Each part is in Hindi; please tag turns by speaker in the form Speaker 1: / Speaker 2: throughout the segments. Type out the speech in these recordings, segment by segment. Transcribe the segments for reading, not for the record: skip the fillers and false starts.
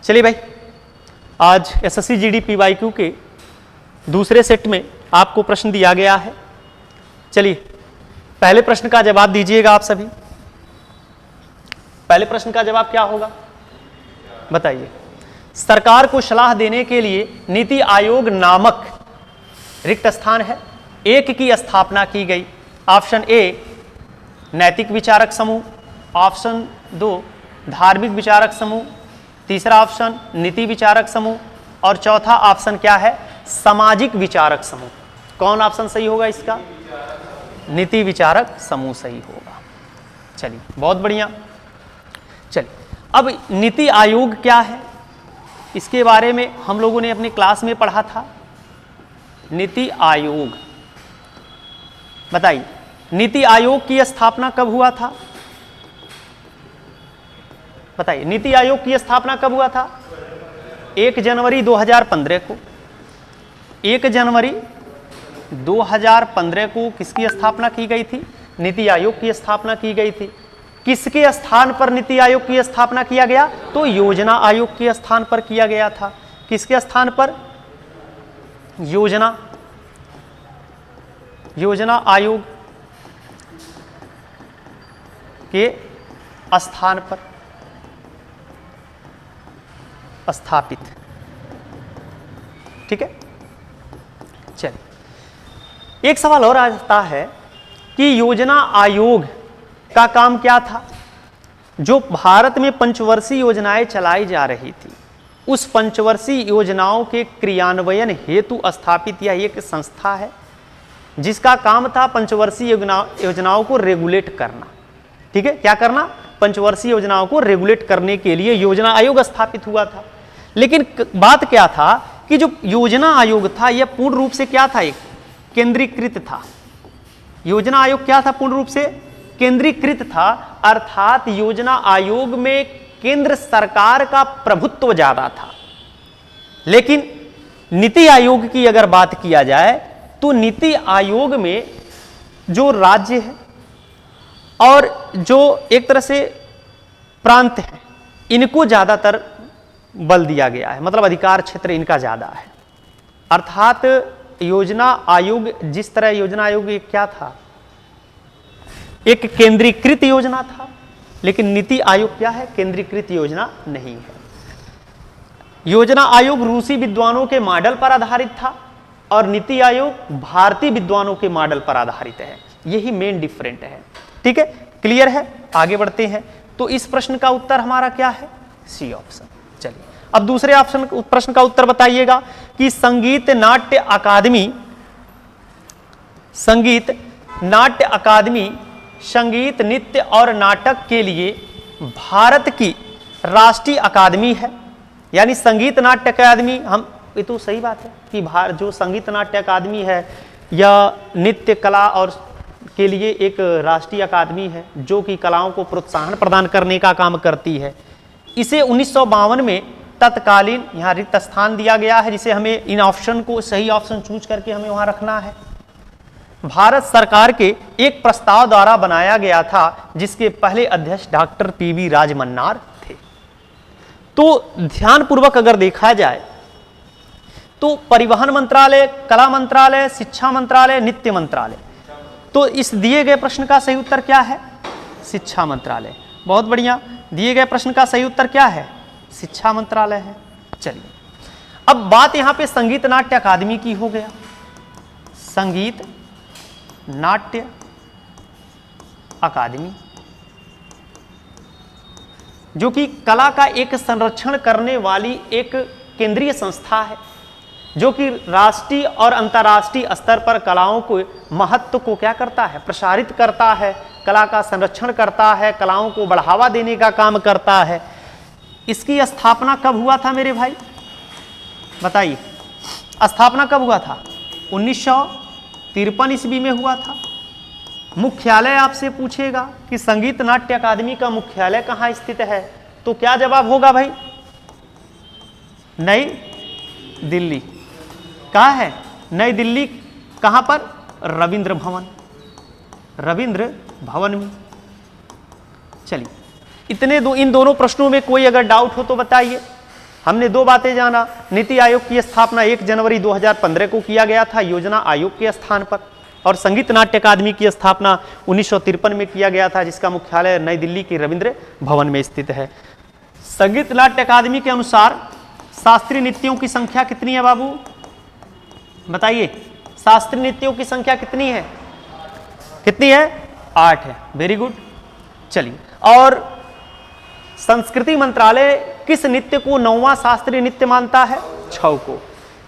Speaker 1: चलिए भाई, आज एसएससी जीडी पीवाईक्यू के दूसरे सेट में आपको प्रश्न दिया गया है। चलिए पहले प्रश्न का जवाब दीजिएगा आप सभी। पहले प्रश्न का जवाब क्या होगा बताइए। सरकार को सलाह देने के लिए नीति आयोग नामक रिक्त स्थान है, एक की स्थापना की गई। ऑप्शन ए नैतिक विचारक समूह, ऑप्शन 2 धार्मिक विचारक समूह, तीसरा ऑप्शन नीति विचारक समूह और चौथा ऑप्शन क्या है, सामाजिक विचारक समूह। कौन ऑप्शन सही होगा इसका? नीति विचारक समूह सही होगा। चलिए बहुत बढ़िया। चलिए अब नीति आयोग क्या है इसके बारे में हम लोगों ने अपनी क्लास में पढ़ा था। नीति आयोग बताइए, नीति आयोग की स्थापना कब हुआ था? बताइए, नीति आयोग की स्थापना कब हुआ था? 1 जनवरी 2015 को। 1 जनवरी 2015 को किसकी स्थापना की गई थी? नीति आयोग की स्थापना की गई थी। किसके स्थान पर नीति आयोग की स्थापना किया गया? तो योजना आयोग के स्थान पर किया गया था। किसके स्थान पर? योजना आयोग के स्थान पर स्थापित। ठीक है, चलिए एक सवाल और आता है कि योजना आयोग का काम क्या था? जो भारत में पंचवर्षीय योजनाएं चलाई जा रही थी, उस पंचवर्षीय योजनाओं के क्रियान्वयन हेतु स्थापित यह एक संस्था है जिसका काम था पंचवर्षीय योजनाओं को रेगुलेट करना। ठीक है, क्या करना? पंचवर्षीय योजनाओं को रेगुलेट करने के लिए योजना आयोग स्थापित हुआ था। लेकिन बात क्या था कि जो योजना आयोग था यह पूर्ण रूप से क्या था? एक केंद्रीकृत था। योजना आयोग क्या था? पूर्ण रूप से केंद्रीकृत था, अर्थात योजना आयोग में केंद्र सरकार का प्रभुत्व ज्यादा था। लेकिन नीति आयोग की अगर बात किया जाए तो नीति आयोग में जो राज्य है और जो एक तरह से प्रांत है, इनको ज्यादातर बल दिया गया है, मतलब अधिकार क्षेत्र इनका ज्यादा है। अर्थात योजना आयोग, जिस तरह योजना आयोग एक क्या था, एक केंद्रीकृत योजना था, लेकिन नीति आयोग क्या है? केंद्रीकृत योजना नहीं है। योजना आयोग रूसी विद्वानों के मॉडल पर आधारित था और नीति आयोग भारतीय विद्वानों के मॉडल पर आधारित है। यही मेन डिफरेंट है। ठीक है, क्लियर है? आगे बढ़ते हैं। तो इस प्रश्न का उत्तर हमारा क्या है? C option. चलिए अब दूसरे ऑप्शन प्रश्न का उत्तर बताइएगा कि संगीत नाट्य अकादमी संगीत, नृत्य और नाटक के लिए भारत की राष्ट्रीय अकादमी है। यानी संगीत नाट्य अकादमी, हम ये तो सही बात है कि जो संगीत नाट्य अकादमी है या नृत्य कला और के लिए एक राष्ट्रीय अकादमी है जो कि कलाओं को प्रोत्साहन प्रदान करने का काम करती है। इसे 1952 में तत्कालीन यहाँ रिक्त स्थान दिया गया है, जिसे हमें इन ऑप्शन को सही ऑप्शन चूज करके हमें वहां रखना है। भारत सरकार के एक प्रस्ताव द्वारा बनाया गया था जिसके पहले अध्यक्ष डॉक्टर पीवी राजमन्नार थे। तो ध्यानपूर्वक अगर देखा जाए तो परिवहन मंत्रालय, कला मंत्रालय, शिक्षा मंत्रालय, नृत्य मंत्रालय, तो इस दिए गए प्रश्न का सही उत्तर क्या है? शिक्षा मंत्रालय। बहुत बढ़िया, दिए गए प्रश्न का सही उत्तर क्या है? शिक्षा मंत्रालय है। चलिए अब बात यहां पे संगीत नाट्य अकादमी की हो गया। संगीत नाट्य अकादमी जो कि कला का एक संरक्षण करने वाली एक केंद्रीय संस्था है, जो कि राष्ट्रीय और अंतर्राष्ट्रीय स्तर पर कलाओं को महत्व को क्या करता है? प्रसारित करता है, कला का संरक्षण करता है, कलाओं को बढ़ावा देने का काम करता है। इसकी स्थापना कब हुआ था मेरे भाई? बताइए, स्थापना कब हुआ था? 1953 ईस्वी में हुआ था। मुख्यालय आपसे पूछेगा कि संगीत नाट्य अकादमी का मुख्यालय कहाँ स्थित है, तो क्या जवाब होगा भाई? नई दिल्ली। कहाँ है? नई दिल्ली। कहाँ पर? रविंद्र भवन में। चलिए इन दोनों प्रश्नों में कोई अगर डाउट हो तो बताइए। हमने दो बातें जाना, नीति आयोग की स्थापना 1 जनवरी 2015 को किया गया था योजना आयोग के स्थान पर, और संगीत नाट्य अकादमी की स्थापना 1953 में किया गया था, जिसका मुख्यालय नई दिल्ली के रविंद्र भवन में स्थित है। संगीत नाट्य अकादमी के अनुसार शास्त्रीय नृत्यों की संख्या कितनी है बाबू, बताइए, शास्त्रीय नृत्यों की संख्या कितनी है, कितनी है, 8 है। Very good. चलिए, और संस्कृति मंत्रालय किस नृत्य को 9वां शास्त्रीय नृत्य मानता है, छऊ को।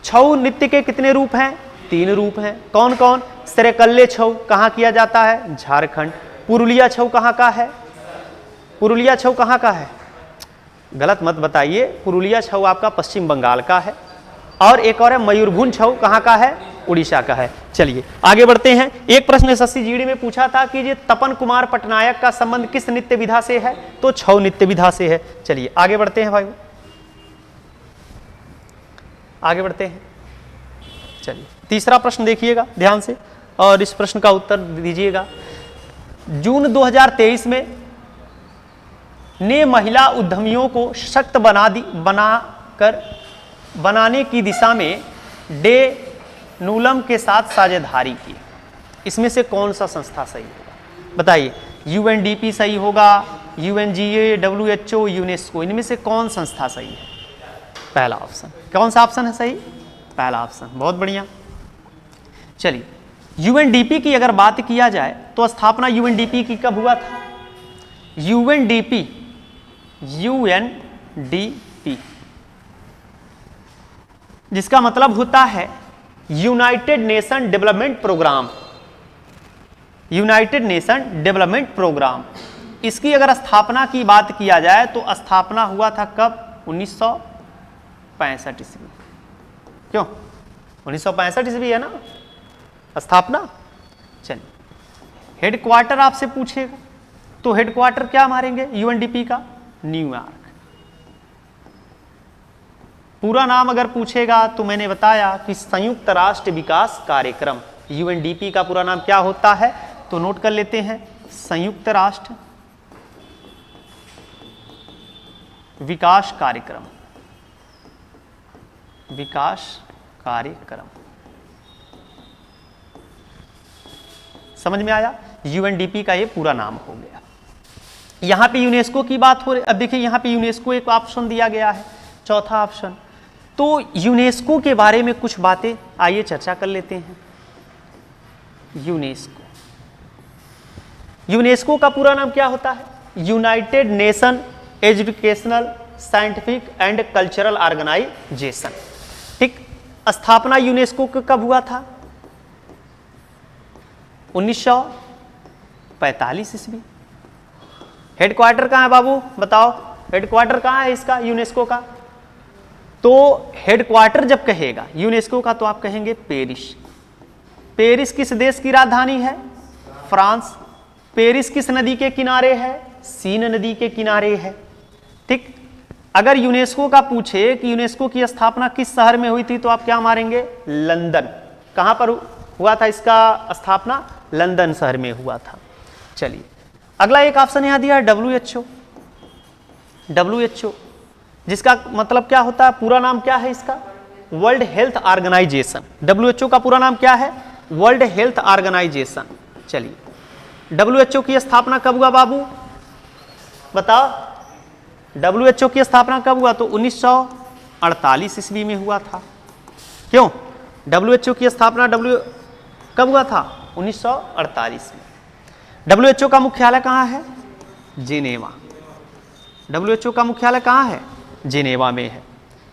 Speaker 1: छऊ नृत्य के कितने रूप हैं, 3 रूप हैं। कौन कौन, सेरेकल्ले छऊ कहाँ किया जाता है, झारखंड। पुरुलिया छऊ कहाँ का है, पुरुलिया छऊ कहाँ का है, गलत मत बताइए, पुरुलिया छऊ आपका पश्चिम बंगाल का है। और एक और है मयूरभंज छऊ, कहाँ का है, उड़ीसा का है। चलिए आगे बढ़ते हैं। एक प्रश्न एसएससी जीडी में पूछा था कि ये तपन कुमार पटनायक का संबंध किस नृत्य विधा से है, तो छऊ नृत्य विधा से है। चलिए आगे बढ़ते हैं भाई, आगे बढ़ते हैं। चलिए तीसरा प्रश्न देखिएगा ध्यान से और इस प्रश्न का उत्तर दीजिएगा। जून 2023 में ने महिला उद्यमियों को सशक्त बनाने की दिशा में डे नूलम के साथ साझेदारी की। इसमें से कौन सा संस्था सही होगा, बताइए। यूएनडीपी सही होगा, यूएनजीए, डब्ल्यूएचओ, यूनेस्को, इनमें से कौन संस्था सही है, पहला ऑप्शन। कौन सा ऑप्शन है सही, पहला ऑप्शन, बहुत बढ़िया। चलिए यूएनडीपी की अगर बात किया जाए तो स्थापना यूएनडीपी की कब हुआ था, यूएनडीपी जिसका मतलब होता है United Nation Development Programme, United Nation Development Programme. इसकी अगर स्थापना की बात किया जाए तो स्थापना हुआ था कब, 1965 ईस्वी। क्यों, 1965 ईस्वी है ना स्थापना। चलिए हेडक्वार्टर आपसे पूछेगा तो हेडक्वार्टर क्या मारेंगे यूएनडीपी का, न्यूयॉर्क। पूरा नाम अगर पूछेगा तो मैंने बताया कि संयुक्त राष्ट्र विकास कार्यक्रम, यूएनडीपी का पूरा नाम क्या होता है, तो नोट कर लेते हैं, संयुक्त राष्ट्र विकास कार्यक्रम, विकास कार्यक्रम। समझ में आया, यूएनडीपी का ये पूरा नाम हो गया। यहां पे यूनेस्को की बात हो रही, अब देखिए यहां पे यूनेस्को एक ऑप्शन दिया गया है, चौथा ऑप्शन। तो यूनेस्को के बारे में कुछ बातें आइए चर्चा कर लेते हैं। यूनेस्को, यूनेस्को का पूरा नाम क्या होता है, United Nation Educational Scientific and Cultural Organisation. ठीक, स्थापना यूनेस्को का कब हुआ था, 1945 ईस्वी। हेडक्वार्टर कहाँ है बाबू, बताओ, हेडक्वार्टर कहाँ है इसका, यूनेस्को का। तो हेडक्वार्टर जब कहेगा यूनेस्को का तो आप कहेंगे पेरिस। पेरिस किस देश की राजधानी है, फ्रांस। पेरिस किस नदी के किनारे है, सीन नदी के किनारे है। ठीक, अगर यूनेस्को का पूछे कि यूनेस्को की स्थापना किस शहर में हुई थी तो आप क्या मारेंगे, लंदन। कहां पर हुआ था इसका स्थापना, लंदन शहर में हुआ था। चलिए अगला एक ऑप्शन यहां दिया है डब्ल्यूएचओ। डब्ल्यूएचओ जिसका मतलब क्या होता है, पूरा नाम क्या है इसका, वर्ल्ड हेल्थ ऑर्गेनाइजेशन। डब्ल्यूएचओ का पूरा नाम क्या है, वर्ल्ड हेल्थ ऑर्गेनाइजेशन। चलिए डब्ल्यूएचओ की स्थापना कब हुआ बाबू, बताओ, डब्ल्यूएचओ की स्थापना कब हुआ, तो 1948 ईस्वी में हुआ था। क्यों, डब्ल्यूएचओ की स्थापना कब हुआ था, 1948 में। डब्ल्यूएचओ का मुख्यालय कहाँ है, जिनेवा। डब्ल्यूएचओ का मुख्यालय कहाँ है, जिनेवा में है।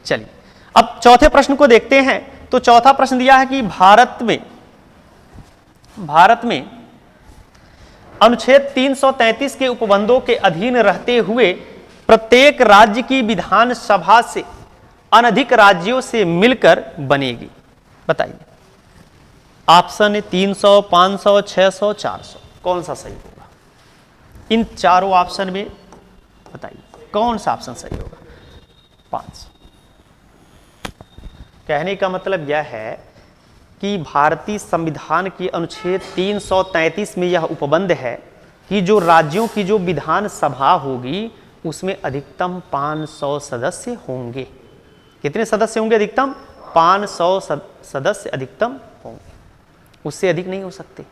Speaker 1: चलिए अब चौथे प्रश्न को देखते हैं। तो चौथा प्रश्न दिया है कि भारत में अनुच्छेद 333 के उपबंधों के अधीन रहते हुए प्रत्येक राज्य की विधानसभा से अनधिक राज्यों से मिलकर बनेगी। बताइए, ऑप्शन है 300, 500, 600, 400, कौन सा सही होगा। इन चारों ऑप्शन में बताइए कौन सा ऑप्शन सही होगा, 500। कहने का मतलब यह है कि भारतीय संविधान के अनुच्छेद 333 में यह उपबंध है कि जो राज्यों की जो विधानसभा होगी उसमें अधिकतम 500 सदस्य होंगे। कितने सदस्य होंगे अधिकतम? 500 सदस्य अधिकतम होंगे, उससे अधिक नहीं हो सकते।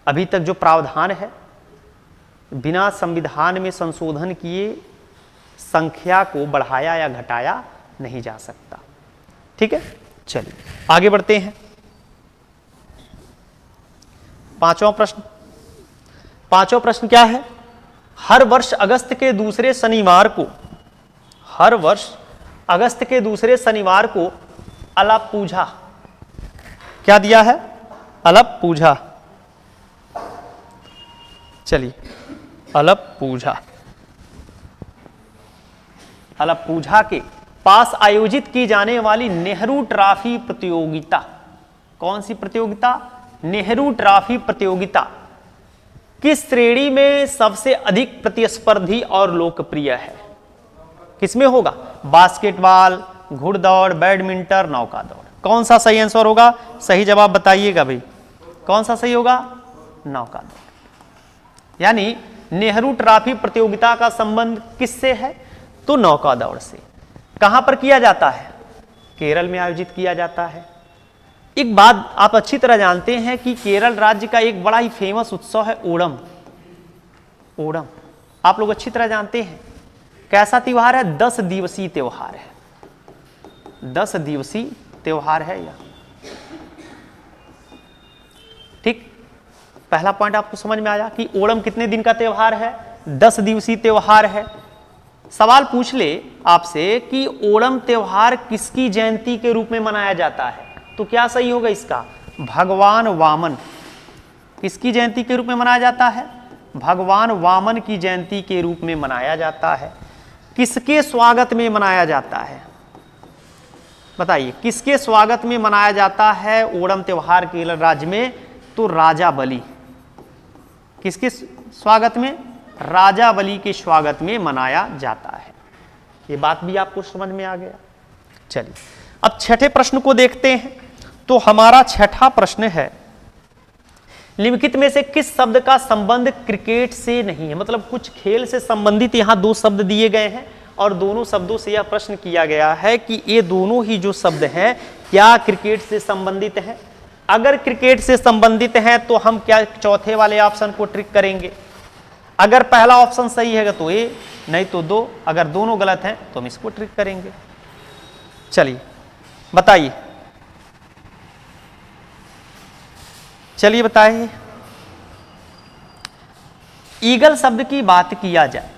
Speaker 1: अभी तक जो प्रावधान है, बिना संविधान में संशोधन किए संख्या को बढ़ाया या घटाया नहीं जा सकता। ठीक है, चलिए आगे बढ़ते हैं। पांचवा प्रश्न क्या है? हर वर्ष अगस्त के दूसरे शनिवार को अलप पूजा, क्या दिया है? अलप पूजा। चलिए, अलप पूजा के पास आयोजित की जाने वाली नेहरू ट्रॉफी प्रतियोगिता, कौन सी प्रतियोगिता? नेहरू ट्रॉफी प्रतियोगिता किस श्रेणी में सबसे अधिक प्रतिस्पर्धी और लोकप्रिय है? किसमें होगा? बास्केटबॉल, घुड़दौड़, बैडमिंटन, नौका दौड़। कौन सा सही आंसर होगा? सही जवाब बताइएगा भाई, कौन सा सही होगा? नौका दौड़। यानी नेहरू ट्रॉफी प्रतियोगिता का संबंध किससे है? तो नौका दौड़ से। कहां पर किया जाता है? केरल में आयोजित किया जाता है। एक बात आप अच्छी तरह जानते हैं कि केरल राज्य का एक बड़ा ही फेमस उत्सव है ओणम। आप लोग अच्छी तरह जानते हैं। कैसा त्योहार है? 10 दिवसीय त्योहार है। 10 दिवसीय त्योहार है यह। ठीक, पहला पॉइंट आपको समझ में आया कि ओणम कितने दिन का त्योहार है? 10 दिवसीय त्योहार है। सवाल पूछ ले आपसे कि ओणम त्योहार किसकी जयंती के रूप में मनाया जाता है, तो क्या सही होगा इसका? भगवान वामन। किसकी जयंती के रूप में मनाया जाता है? भगवान वामन की जयंती के रूप में मनाया जाता है। किसके स्वागत में मनाया जाता है? बताइए, किसके स्वागत में मनाया जाता है ओणम त्योहार केरल राज्य में? तो राजा बलि। किसके स्वागत में? राजा बलि के स्वागत में मनाया जाता है। ये बात भी आपको समझ में आ गया। चलिए अब छठे प्रश्न को देखते हैं। तो हमारा छठा प्रश्न है, निम्नलिखित में से किस शब्द का संबंध क्रिकेट से नहीं है? मतलब कुछ खेल से संबंधित यहां 2 शब्द दिए गए हैं और दोनों शब्दों से यह प्रश्न किया गया है कि ये दोनों ही जो शब्द हैं क्या क्रिकेट से संबंधित हैं? अगर क्रिकेट से संबंधित हैं तो हम क्या चौथे वाले ऑप्शन को ट्रिक करेंगे। अगर पहला ऑप्शन सही है तो ए, नहीं तो 2। अगर दोनों गलत हैं तो हम इसको ट्रिक करेंगे। चलिए बताइए, बताइए। ईगल शब्द की बात किया जाए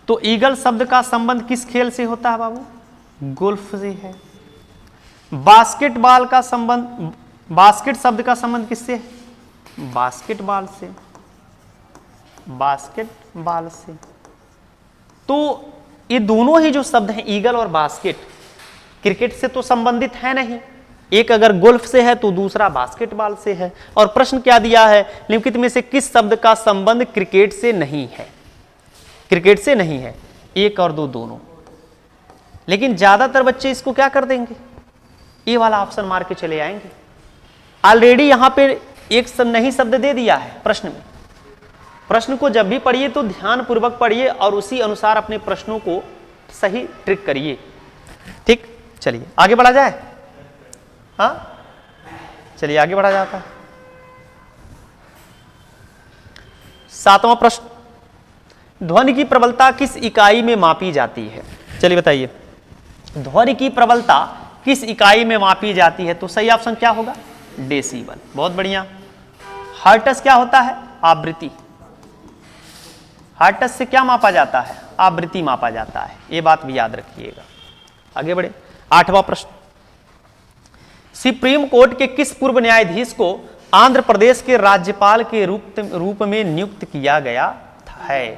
Speaker 1: तो ईगल शब्द का संबंध किस खेल से होता है बाबू? गोल्फ से है। बास्केटबॉल का संबंध, बास्केट शब्द का संबंध किससे है? बास्केटबॉल से। तो ये दोनों ही जो शब्द हैं ईगल और बास्केट, क्रिकेट से तो संबंधित है नहीं। एक अगर गोल्फ से है तो दूसरा बास्केटबॉल से है। और प्रश्न क्या दिया है? निम्नलिखित में से किस शब्द का संबंध क्रिकेट से नहीं है? क्रिकेट से नहीं है, 1 और 2 दोनों। लेकिन ज्यादातर बच्चे इसको क्या कर देंगे? ये वाला ऑप्शन मार के चले आएंगे। ऑलरेडी यहां पे एक नहीं शब्द दे दिया है प्रश्न में। प्रश्न को जब भी पढ़िए तो ध्यान पूर्वक पढ़िए और उसी अनुसार अपने प्रश्नों को सही ट्रिक करिए। ठीक, चलिए आगे बढ़ा जाए। हाँ, चलिए आगे बढ़ा जाता है। 7वां प्रश्न, ध्वनि की प्रबलता किस इकाई में मापी जाती है? चलिए बताइए, ध्वनि की प्रबलता किस इकाई में मापी जाती है? तो सही ऑप्शन क्या होगा? डेसिबल। बहुत बढ़िया। हर्ट्ज क्या होता है? आवृत्ति। हर्ट्ज से क्या मापा जाता है? आवृत्ति मापा जाता है। ये बात भी याद रखिएगा। आगे बढ़े। 8वां प्रश्न, सुप्रीम कोर्ट के किस पूर्व न्यायाधीश को आंध्र प्रदेश के राज्यपाल के रूप में नियुक्त किया गया है?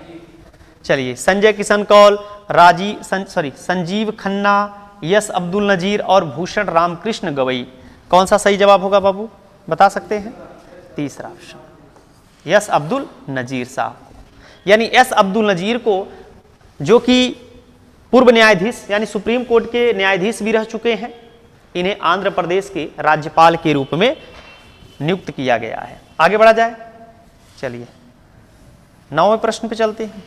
Speaker 1: चलिए, संजय किशन कौल, संजीव खन्ना, यस अब्दुल नजीर और भूषण रामकृष्ण गवई। कौन सा सही जवाब होगा बाबू, बता सकते हैं? तीसरा ऑप्शन, यस अब्दुल नजीर साहब। यानी एस अब्दुल नजीर को, जो कि पूर्व न्यायाधीश यानी सुप्रीम कोर्ट के न्यायाधीश भी रह चुके हैं, इन्हें आंध्र प्रदेश के राज्यपाल के रूप में नियुक्त किया गया है। आगे बढ़ा जाए। चलिए 9वें प्रश्न पे चलते हैं।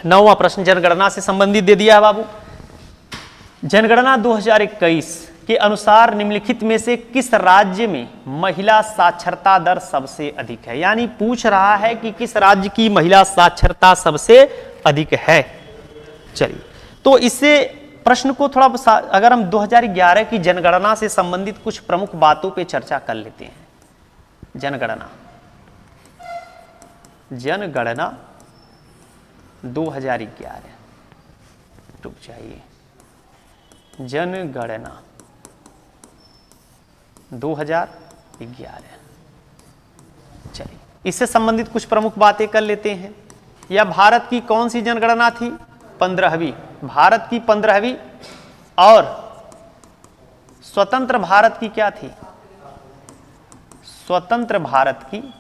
Speaker 1: 9वां प्रश्न जनगणना से संबंधित दे दिया है बाबू। जनगणना 2021 के अनुसार निम्नलिखित में से किस राज्य में महिला साक्षरता दर सबसे अधिक है? यानी पूछ रहा है कि किस राज्य की महिला साक्षरता सबसे अधिक है। चलिए, तो इससे प्रश्न को थोड़ा अगर हम 2011 की जनगणना से संबंधित कुछ प्रमुख बातों पे चर्चा कर लेते हैं। जनगणना 2011, रुक जाइए, जनगणना 2011। चलिए, इससे संबंधित कुछ प्रमुख बातें कर लेते हैं। यह भारत की कौन सी जनगणना थी? 15वीं, भारत की 15वीं। और स्वतंत्र भारत की क्या थी? स्वतंत्र भारत की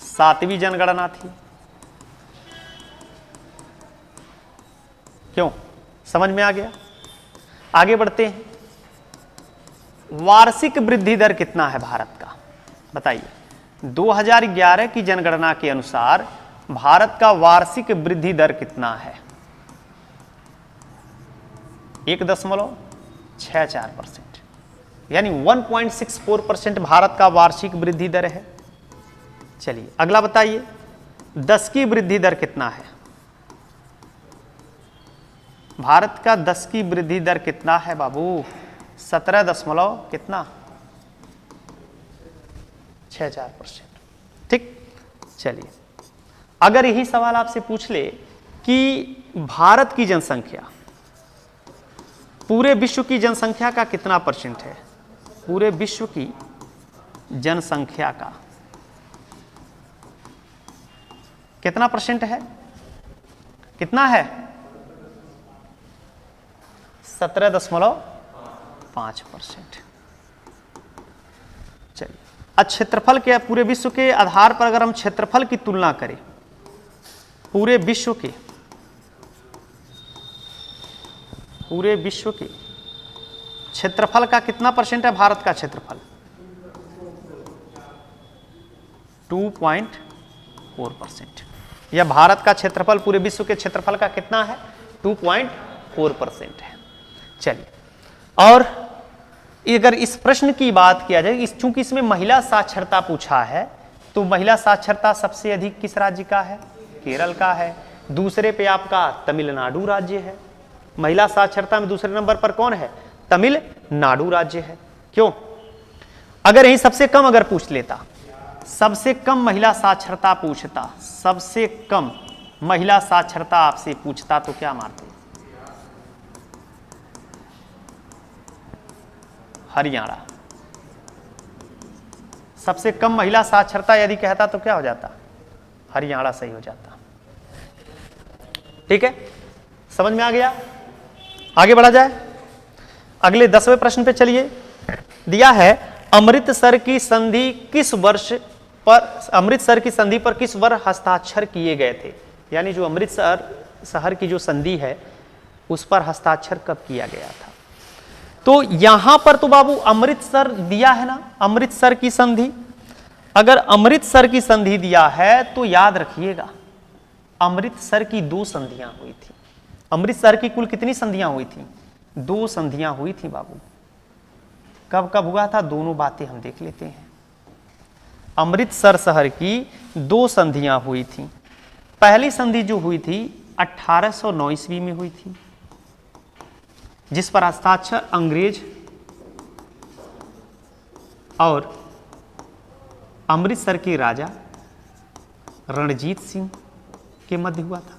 Speaker 1: 7वीं जनगणना थी। क्यों? समझ में आ गया? आगे बढ़ते हैं। वार्षिक वृद्धि दर कितना है भारत का? बताइए। 2011 की जनगणना के अनुसार भारत का वार्षिक वृद्धि दर कितना है? 1.64%, यानी 1.64% भारत का वार्षिक वृद्धि दर है। चलिए अगला बताइए, 10 की वृद्धि दर कितना है? भारत का 10 की वृद्धि दर कितना है बाबू? 17 दशमलव कितना? 64%। ठीक। चलिए, अगर यही सवाल आपसे पूछ ले कि भारत की जनसंख्या पूरे विश्व की जनसंख्या का कितना परसेंट है? पूरे विश्व की जनसंख्या का कितना परसेंट है? कितना है? 17.5%। चलिए, अब क्षेत्रफल के, पूरे विश्व के आधार पर अगर हम क्षेत्रफल की तुलना करें, पूरे विश्व के क्षेत्रफल का कितना परसेंट है भारत का क्षेत्रफल? 2.4%। यह भारत का क्षेत्रफल पूरे विश्व के क्षेत्रफल का कितना है? 2.4% है। चलिए, और अगर इस प्रश्न की बात किया जाए, चूंकि इसमें महिला साक्षरता पूछा है, तो महिला साक्षरता सबसे अधिक किस राज्य का है? केरल का है। दूसरे पे आपका तमिलनाडु राज्य है। महिला साक्षरता में दूसरे नंबर पर कौन है? तमिलनाडु राज्य है। क्यों? अगर यही सबसे कम अगर पूछ लेता, सबसे कम महिला साक्षरता पूछता, सबसे कम महिला साक्षरता आपसे पूछता, तो क्या मारते? हरियाणा। सबसे कम महिला साक्षरता यदि कहता तो क्या हो जाता? हरियाणा सही हो जाता। ठीक है, समझ में आ गया? आगे बढ़ा जाए, अगले 10वें प्रश्न पे चलिए। दिया है, अमृतसर की संधि किस वर्ष पर, अमृतसर की संधि पर किस वर्ष हस्ताक्षर किए गए थे? यानी जो अमृतसर शहर की जो संधि है उस पर हस्ताक्षर कब किया गया था? तो यहां पर तो बाबू अमृतसर दिया है ना, अमृतसर की संधि। अगर अमृतसर की संधि दिया है तो याद रखिएगा, अमृतसर की 2 संधियां हुई थी। अमृतसर की कुल कितनी संधियां हुई थी? 2 संधियां हुई थी बाबू। कब कब हुआ था? दोनों बातें हम देख लेते हैं। अमृतसर शहर की 2 संधियां हुई थी। पहली संधि जो हुई थी 1809 ईस्वी में हुई थी, जिस पर हस्ताक्षर अंग्रेज और अमृतसर के राजा रणजीत सिंह के मध्य हुआ था।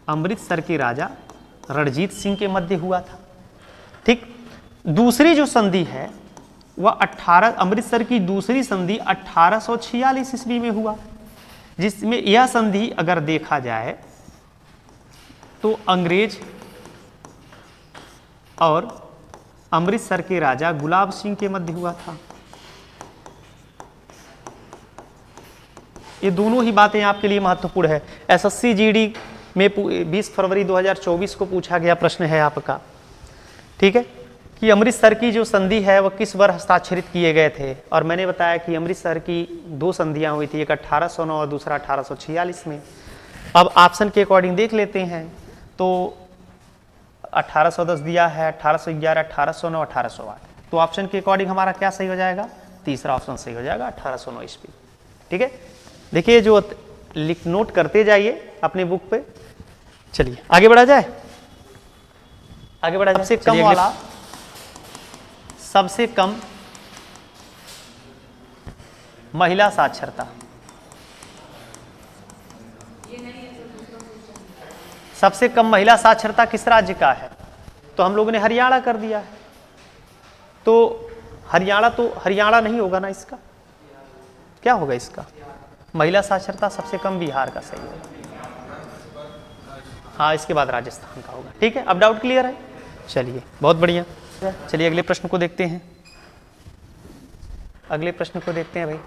Speaker 1: अमृतसर के राजा रणजीत सिंह के मध्य हुआ था। ठीक। दूसरी जो संधि है वह अमृतसर की दूसरी संधि 1846 ईस्वी में हुआ, जिसमें यह संधि अगर देखा जाए तो अंग्रेज और अमृतसर के राजा गुलाब सिंह के मध्य हुआ था। ये दोनों ही बातें आपके लिए महत्वपूर्ण है। एसएससी जीडी में 20 फरवरी 2024 को पूछा गया प्रश्न है आपका। ठीक है, कि अमृतसर की जो संधि है वह किस वर्ष हस्ताक्षरित किए गए थे? और मैंने बताया कि अमृतसर की 2 संधियां हुई थी, एक 1809 और दूसरा 1846 में। अब ऑप्शन के अकॉर्डिंग देख लेते हैं। तो 1810 दिया है, 1811, 1809, 1808। तो ऑप्शन के अकॉर्डिंग हमारा क्या सही हो जाएगा? तीसरा ऑप्शन सही हो जाएगा, 1809 ईस्वी। ठीक है, देखिए जो लिख नोट करते जाइए अपने बुक पे। चलिए आगे बढ़ा जाए, आगे बढ़ा जाए। सबसे कम वाला, सबसे कम महिला साक्षरता, सबसे कम महिला साक्षरता किस राज्य का है? तो हम लोगों ने हरियाणा कर दिया है। तो हरियाणा नहीं होगा ना, इसका क्या होगा? इसका महिला साक्षरता सबसे कम बिहार का सही होगा। हाँ, इसके बाद राजस्थान का होगा। ठीक है, अब डाउट क्लियर है? चलिए बहुत बढ़िया। चलिए अगले प्रश्न को देखते हैं, अगले प्रश्न को देखते हैं भाई।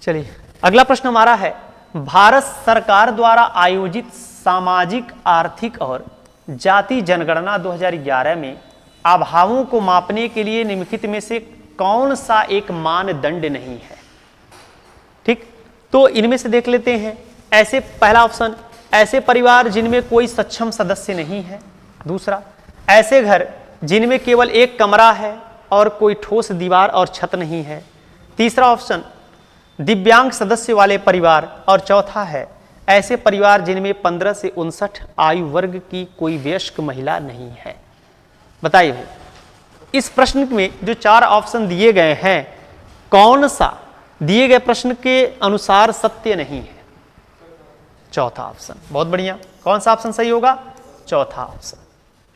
Speaker 1: चलिए अगला प्रश्न हमारा है, भारत सरकार द्वारा आयोजित सामाजिक, आर्थिक और जाति जनगणना 2011 में अभावों को मापने के लिए निम्नलिखित में से कौन सा एक मानदंड नहीं है? ठीक, तो इनमें से देख लेते हैं। ऐसे, पहला ऑप्शन, ऐसे परिवार जिनमें कोई सक्षम सदस्य नहीं है। दूसरा, ऐसे घर जिनमें केवल एक कमरा है और कोई ठोस दीवार और छत नहीं है। तीसरा ऑप्शन, दिव्यांग सदस्य वाले परिवार। और चौथा है, ऐसे परिवार जिनमें 15 से 59 आयु वर्ग की कोई वयस्क महिला नहीं है। बताइए भाई, इस प्रश्न में जो 4 ऑप्शन दिए गए हैं, कौन सा दिए गए प्रश्न के अनुसार सत्य नहीं है? चौथा ऑप्शन। बहुत बढ़िया, कौन सा ऑप्शन सही होगा? चौथा ऑप्शन।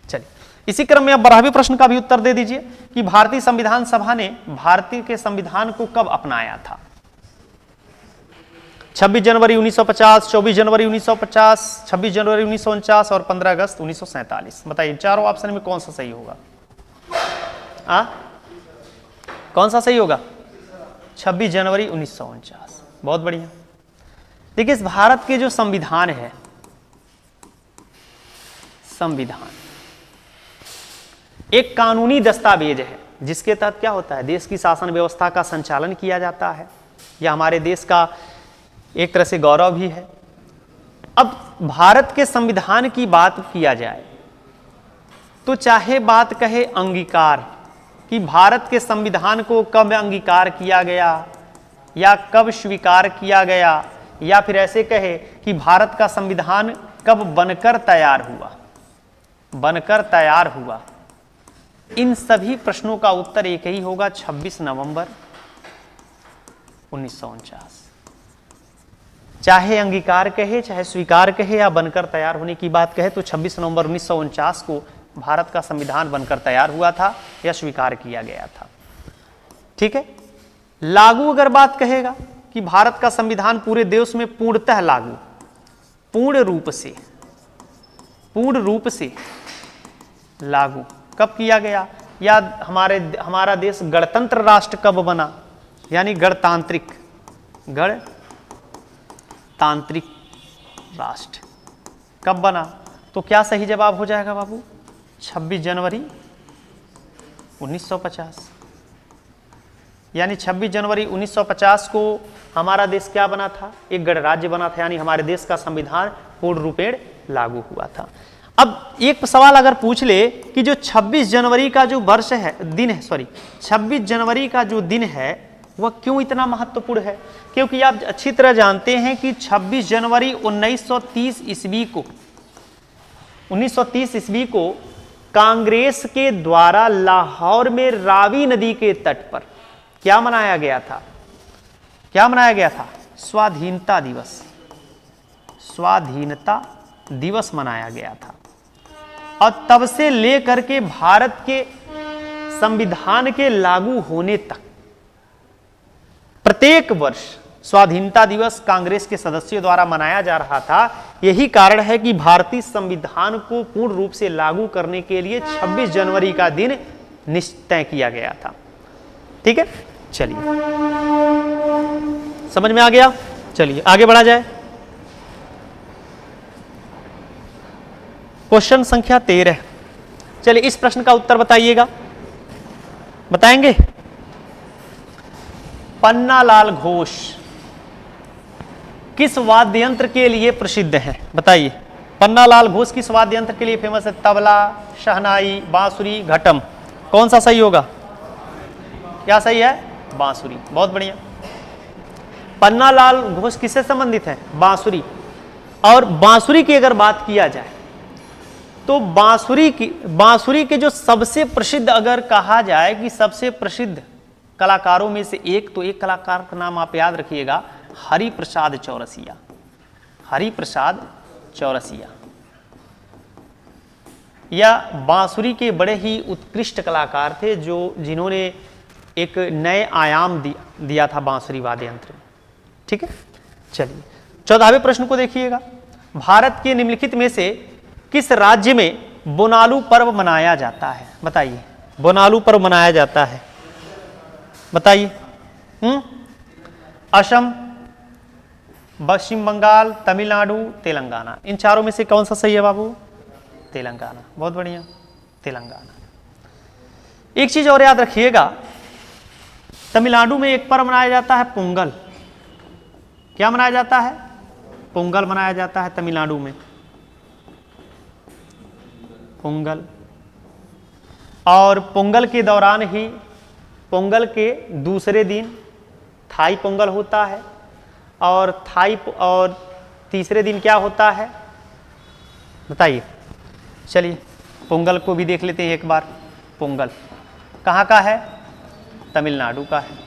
Speaker 1: चलिए इसी क्रम में अब 12वें प्रश्न का भी उत्तर दे दीजिए कि भारतीय संविधान सभा ने भारतीय के संविधान को कब अपनाया था? 26 जनवरी 1950, 24 जनवरी 1950, 26 जनवरी 1949 और 15 अगस्त 1947। बताइए चारों ऑप्शन में कौन सा सही होगा? कौन सा सही होगा? 26 जनवरी 1949। बहुत बढ़िया। देखिए, इस भारत के जो संविधान है, संविधान एक कानूनी दस्तावेज है जिसके तहत क्या होता है, देश की शासन व्यवस्था का संचालन किया जाता है। यह हमारे देश का एक तरह से गौरव भी है। अब भारत के संविधान की बात किया जाए तो चाहे बात कहे अंगीकार कि भारत के संविधान को कब अंगीकार किया गया या कब स्वीकार किया गया, या फिर ऐसे कहे कि भारत का संविधान कब बनकर तैयार हुआ, बनकर तैयार हुआ, इन सभी प्रश्नों का उत्तर एक ही होगा, 26 नवंबर 1949। चाहे अंगीकार कहे, चाहे स्वीकार कहे या बनकर तैयार होने की बात कहे, तो 26 नवंबर 1949 को भारत का संविधान बनकर तैयार हुआ था या स्वीकार किया गया था। ठीक है, लागू अगर बात कहेगा कि भारत का संविधान पूरे देश में पूर्णतः लागू, पूर्ण रूप से लागू कब किया गया, या हमारा देश गणतंत्र राष्ट्र कब बना, यानी गणतांत्रिक राष्ट्र कब बना, तो क्या सही जवाब हो जाएगा बाबू? 26 जनवरी 1950। यानी 26 जनवरी 1950 को हमारा देश क्या बना था? एक गणराज्य बना था, यानी हमारे देश का संविधान पूर्ण रूपेण लागू हुआ था। अब एक सवाल अगर पूछ ले कि जो 26 जनवरी का जो वर्ष है, दिन है, 26 जनवरी का जो दिन है वह क्यों इतना महत्वपूर्ण है? क्योंकि आप अच्छी तरह जानते हैं कि 26 जनवरी 1930 ईस्वी को कांग्रेस के द्वारा लाहौर में रावी नदी के तट पर क्या मनाया गया था? क्या मनाया गया था? स्वाधीनता दिवस मनाया गया था। और तब से लेकर के भारत के संविधान के लागू होने तक प्रत्येक वर्ष स्वाधीनता दिवस कांग्रेस के सदस्यों द्वारा मनाया जा रहा था। यही कारण है कि भारतीय संविधान को पूर्ण रूप से लागू करने के लिए 26 जनवरी का दिन निश्चय किया गया था। ठीक है, चलिए समझ में आ गया। चलिए आगे बढ़ा जाए। क्वेश्चन संख्या 13। चलिए इस प्रश्न का उत्तर बताइएगा। बताएंगे? पन्नालाल घोष किस वाद्य यंत्र के लिए प्रसिद्ध है? बताइए। पन्नालाल घोष किस वाद्य यंत्र के लिए फेमस है? तबला, शहनाई, बांसुरी, घटम। कौन सा सही होगा? क्या सही है? बांसुरी। बहुत बढ़िया। पन्नालाल घोष किससे संबंधित है? बांसुरी। और बांसुरी की अगर बात किया जाए तो बांसुरी के जो सबसे प्रसिद्ध, अगर कहा जाए कि सबसे प्रसिद्ध कलाकारों में से एक, तो एक कलाकार का नाम आप याद रखिएगा, हरिप्रसाद चौरसिया। हरिप्रसाद चौरसिया या बांसुरी के बड़े ही उत्कृष्ट कलाकार थे जिन्होंने एक नए आयाम दिया था बांसुरी वाद्य यंत्र में। ठीक है, चलिए 14वें प्रश्न को देखिएगा। भारत के निम्नलिखित में से किस राज्य में बोनालू पर्व मनाया जाता है? बताइए। बोनालू पर्व मनाया जाता है, बताइए। असम, पश्चिम बंगाल, तमिलनाडु, तेलंगाना। इन चारों में से कौन सा सही है बाबू? तेलंगाना। बहुत बढ़िया, तेलंगाना। एक चीज और याद रखिएगा, तमिलनाडु में एक पर्व मनाया जाता है पोंगल। क्या मनाया जाता है? पोंगल मनाया जाता है तमिलनाडु में, पोंगल। और पोंगल के दौरान ही, पोंगल के दूसरे दिन थाई पोंगल होता है, और तीसरे दिन क्या होता है बताइए। चलिए पोंगल को भी देख लेते हैं एक बार। पोंगल कहाँ का है? तमिलनाडु का है।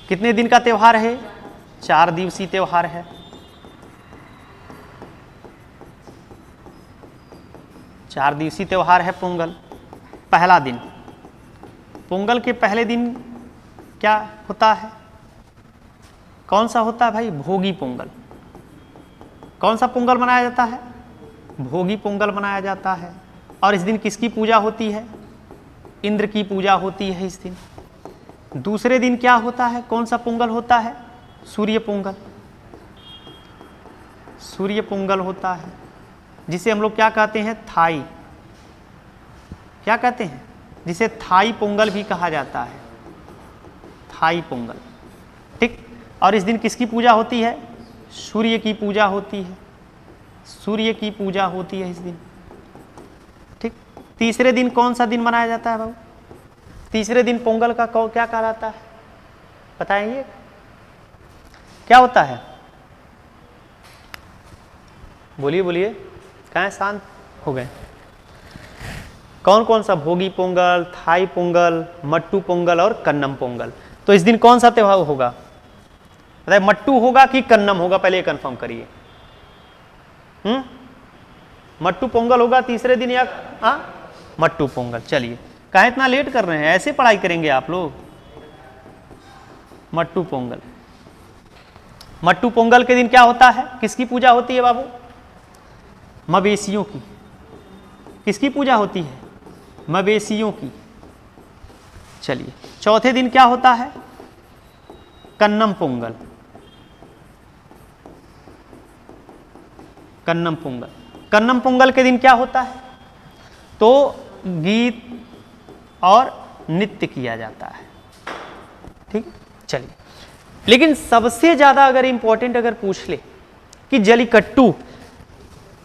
Speaker 1: कितने दिन का त्यौहार है? 4 दिवसीय त्यौहार है। 4 दिवसीय त्यौहार है पोंगल। पहला दिन, पोंगल के पहले दिन क्या होता है? कौन सा होता है भाई? भोगी पोंगल। कौन सा पोंगल मनाया जाता है? भोगी पोंगल मनाया जाता है। और इस दिन किसकी पूजा होती है? इंद्र की पूजा होती है इस दिन। दूसरे दिन क्या होता है? कौन सा पोंगल होता है? सूर्य पोंगल। सूर्य पोंगल होता है, जिसे हम लोग क्या कहते हैं? थाई। क्या कहते हैं? जिसे थाई पोंगल भी कहा जाता है, थाई पोंगल। ठीक। और इस दिन किसकी पूजा होती है? सूर्य की पूजा होती है। सूर्य की पूजा होती है इस दिन। ठीक। तीसरे दिन कौन सा दिन मनाया जाता है बाबू? तीसरे दिन पोंगल का क्या कहलाता है? बताएंगे क्या होता है? बोलिए बोलिए, कहाँ शांत हो गए? कौन कौन सा? भोगी पोंगल, थाई पोंगल, मट्टू पोंगल और कन्नम पोंगल। तो इस दिन कौन सा त्योहार होगा? बताइए, मट्टू होगा कि कन्नम होगा? पहले कंफर्म करिए। मट्टू पोंगल होगा तीसरे दिन या मट्टू पोंगल। चलिए, कहाँ इतना लेट कर रहे हैं? ऐसे पढ़ाई करेंगे आप लोग? मट्टू पोंगल। मट्टू पोंगल के दिन क्या होता है? किसकी पूजा होती है बाबू? मवेशियों की। किसकी पूजा होती है? मवेशियों की। चलिए, चौथे दिन क्या होता है? कन्नम पोंगल। कन्नम पोंगल। कन्नम पोंगल के दिन क्या होता है? तो गीत और नृत्य किया जाता है। ठीक। चलिए, लेकिन सबसे ज्यादा अगर इंपॉर्टेंट अगर पूछ ले कि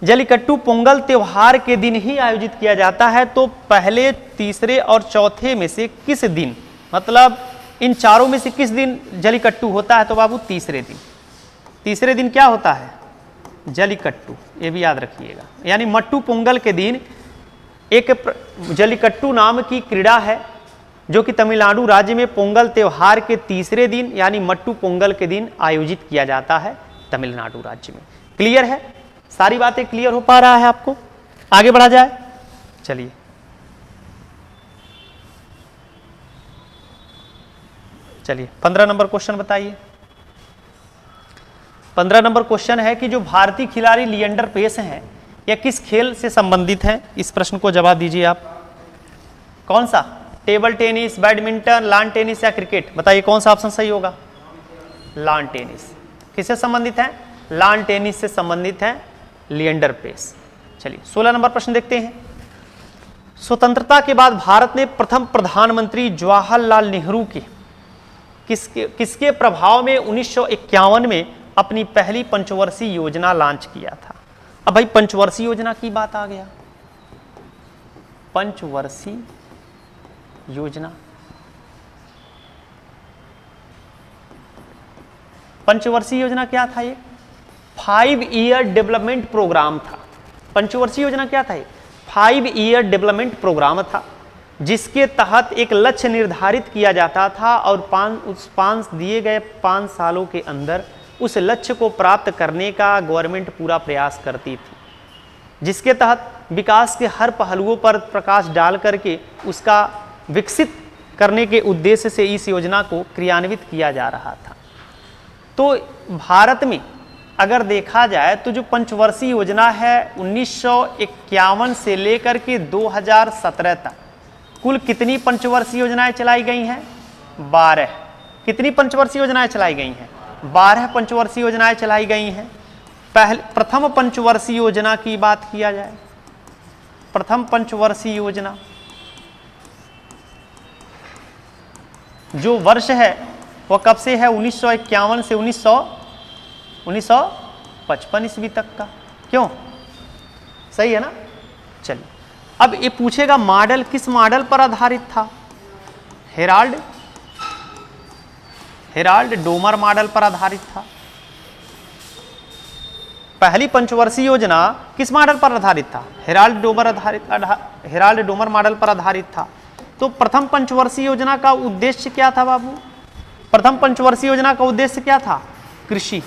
Speaker 1: जलीकट्टू पोंगल त्योहार के दिन ही आयोजित किया जाता है, तो पहले, तीसरे और चौथे में से किस दिन, मतलब इन चारों में से किस दिन जलीकट्टू होता है? तो बाबू तीसरे दिन। तीसरे दिन क्या होता है? जलीकट्टू। ये भी याद रखिएगा। यानी मट्टू पोंगल के दिन एक जलीकट्टू नाम की क्रीड़ा है, जो कि तमिलनाडु राज्य में पोंगल त्योहार के तीसरे दिन यानी मट्टू पोंगल के दिन आयोजित किया जाता है तमिलनाडु राज्य में। क्लियर है? सारी बातें क्लियर हो पा रहा है आपको? आगे बढ़ा जाए। चलिए, चलिए 15 नंबर क्वेश्चन बताइए। 15 नंबर क्वेश्चन है कि जो भारतीय खिलाड़ी लिएंडर पेस हैं, यह किस खेल से संबंधित हैं? इस प्रश्न को जवाब दीजिए आप। कौन सा? Table tennis, badminton, lawn tennis या क्रिकेट? बताइए कौन सा ऑप्शन सही होगा? Lawn tennis. किससे संबंधित है? लॉन टेनिस से संबंधित है लिएंडर पेस। चलिए 16 नंबर प्रश्न देखते हैं। स्वतंत्रता के बाद भारत ने प्रथम प्रधानमंत्री जवाहरलाल नेहरू किसके प्रभाव में 1951 में अपनी पहली पंचवर्षीय योजना लॉन्च किया था। अब भाई पंचवर्षीय योजना की बात आ गया, पंचवर्षीय योजना, पंचवर्षीय योजना क्या था? ये 5 ईयर डेवलपमेंट प्रोग्राम था। पंचवर्षीय योजना क्या था? 5 ईयर डेवलपमेंट प्रोग्राम था, जिसके तहत एक लक्ष्य निर्धारित किया जाता था और दिए गए 5 सालों के अंदर उस लक्ष्य को प्राप्त करने का गवर्नमेंट पूरा प्रयास करती थी, जिसके तहत विकास के हर पहलुओं पर प्रकाश डाल करके उसका विकसित करने के उद्देश्य से इस योजना को क्रियान्वित किया जा रहा था। तो भारत में अगर देखा जाए तो जो पंचवर्षीय योजना है 1951 से लेकर के 2017 तक कुल कितनी पंचवर्षीय योजनाएं चलाई गई हैं? 12। कितनी पंचवर्षीय योजनाएं चलाई गई हैं? 12 पंचवर्षीय योजनाएं चलाई गई हैं। प्रथम पंचवर्षीय योजना की बात किया जाए, प्रथम पंचवर्षीय योजना जो वर्ष है वह कब से है? 1951 से 1955 ईस्वी तक का। क्यों? सही है ना? चलिए, अब ये पूछेगा मॉडल किस मॉडल पर आधारित था? हेराल्ड डोमर मॉडल पर आधारित था। पहली पंचवर्षीय योजना किस मॉडल पर आधारित था? हेराल्ड डोमर मॉडल पर आधारित था। तो प्रथम पंचवर्षीय योजना का उद्देश्य क्या था बाबू? प्रथम पंचवर्षीय योजना का उद्देश्य क्या था? कृषि,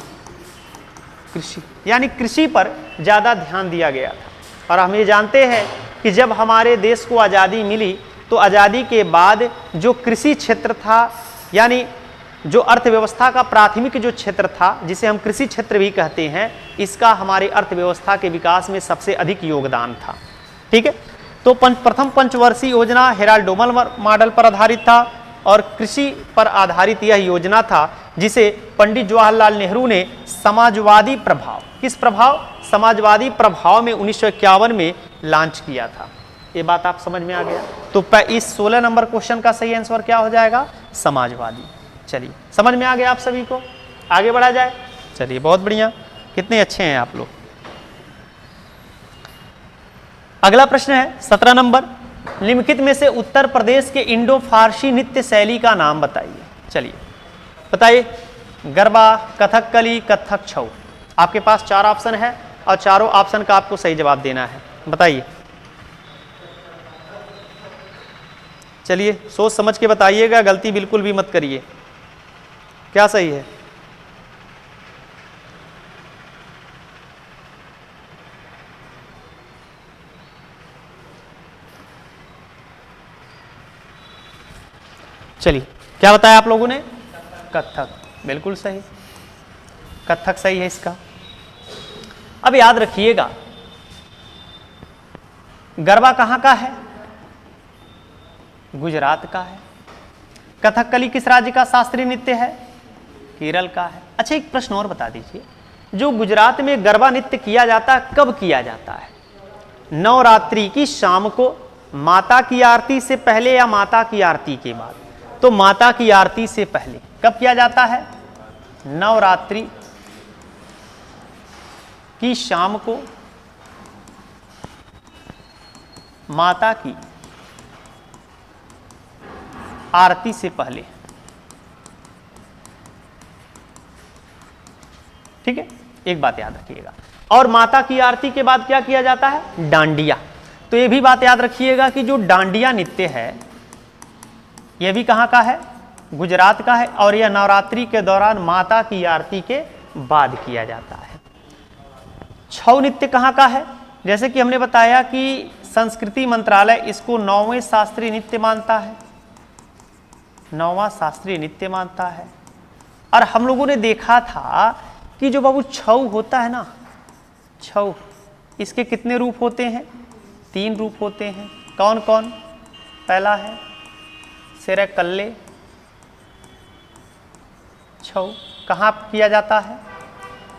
Speaker 1: यानी कृषि पर ज्यादा ध्यान दिया गया था। और हम ये जानते हैं कि जब हमारे देश को आज़ादी मिली तो आज़ादी के बाद जो कृषि क्षेत्र था, यानी जो अर्थव्यवस्था का प्राथमिक जो क्षेत्र था, जिसे हम कृषि क्षेत्र भी कहते हैं, इसका हमारे अर्थव्यवस्था के विकास में सबसे अधिक योगदान था। ठीक है, तो प्रथम पंचवर्षीय योजना हेराल्ड डोमर मॉडल पर आधारित था और कृषि पर आधारित यह योजना था जिसे पंडित जवाहरलाल नेहरू ने समाजवादी प्रभाव, किस प्रभाव? समाजवादी प्रभाव में 1951 में लॉन्च किया था। ये बात आप समझ में आ गया? तो इस 16 नंबर क्वेश्चन का सही आंसर क्या हो जाएगा? समाजवादी। चलिए, समझ में आ गया आप सभी को? आगे बढ़ा जाए। चलिए, बहुत बढ़िया, कितने अच्छे हैं आप लोग। अगला प्रश्न है 17 नंबर, निम्नलिखित में से उत्तर प्रदेश के इंडो फारसी नृत्य शैली का नाम बताइए। चलिए बताइए। गरबा, कथकली, कथक, छऊ। आपके पास 4 ऑप्शन है और चारों ऑप्शन का आपको सही जवाब देना है। बताइए। चलिए, सोच समझ के बताइएगा, गलती बिल्कुल भी मत करिए। क्या सही है? चलिए, क्या बताया आप लोगों ने? कथक, बिल्कुल सही, कथक सही है इसका। अब याद रखिएगा, गरबा कहाँ का है? गुजरात का है। कथकली किस राज्य का शास्त्रीय नृत्य है? केरल का है। अच्छा, एक प्रश्न और बता दीजिए, जो गुजरात में गरबा नृत्य किया जाता है, कब किया जाता है? नवरात्रि की शाम को, माता की आरती से पहले या माता की आरती के बाद? तो माता की आरती से पहले। कब किया जाता है? नवरात्रि की शाम को, माता की आरती से पहले। ठीक है, एक बात याद रखिएगा। और माता की आरती के बाद क्या किया जाता है? डांडिया। तो ये भी बात याद रखिएगा कि जो डांडिया नृत्य है, यह भी कहाँ का है? गुजरात का है। और यह नवरात्रि के दौरान माता की आरती के बाद किया जाता है। छऊ नृत्य कहाँ का है? जैसे कि हमने बताया कि संस्कृति मंत्रालय इसको 9वें शास्त्रीय नृत्य मानता है, 9वां शास्त्रीय नृत्य मानता है। और हम लोगों ने देखा था कि जो बाबू छऊ होता है ना, छऊ, इसके कितने रूप होते हैं? 3 रूप होते हैं। कौन कौन? पहला है सिरकल्ले छऊ, कहाँ किया जाता है?